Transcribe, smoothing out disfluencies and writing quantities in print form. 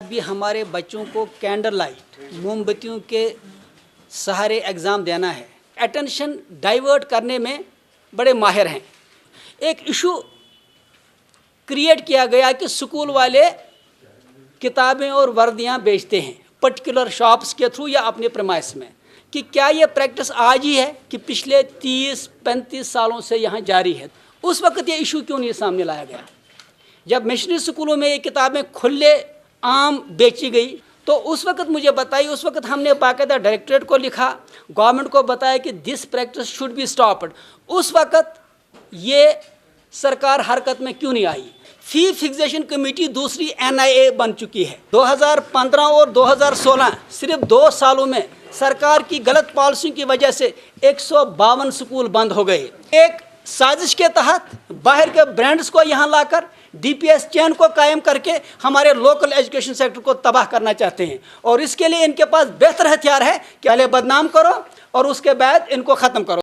भी हमारे बच्चों को कैंडल लाइट मोमबत्तियों के सहारे एग्ज़ाम देना है। अटेंशन डाइवर्ट करने में बड़े माहिर हैं। एक इशू क्रिएट किया गया कि स्कूल वाले किताबें और वर्दियां बेचते हैं पर्टिकुलर शॉप्स के थ्रू या अपने प्रेमाइस में, कि क्या ये प्रैक्टिस आज ही है कि पिछले 30-35 सालों से यहाँ जारी है। उस वक्त ये इशू क्यों नहीं सामने लाया गया? जब मिशनरी स्कूलों में ये किताबें खुले आम बेची गई तो उस वक्त मुझे बताई, उस वक्त हमने बाकायदा डायरेक्टरेट को लिखा, गवर्नमेंट को बताया कि this practice should be stopped. उस वक्त ये सरकार हरकत में क्यों नहीं आई? फी फिक्सेशन कमेटी दूसरी NIA बन चुकी है। 2015 और 2016 सिर्फ 2 सालों में सरकार की गलत पॉलिसी की वजह से 152 स्कूल बंद हो गए। एक साजिश के तहत बाहर के ब्रांड्स को यहाँ लाकर DPS चेन को कायम करके हमारे लोकल एजुकेशन सेक्टर को तबाह करना चाहते हैं, और इसके लिए इनके पास बेहतर हथियार है कि पहले बदनाम करो और उसके बाद इनको ख़त्म करो।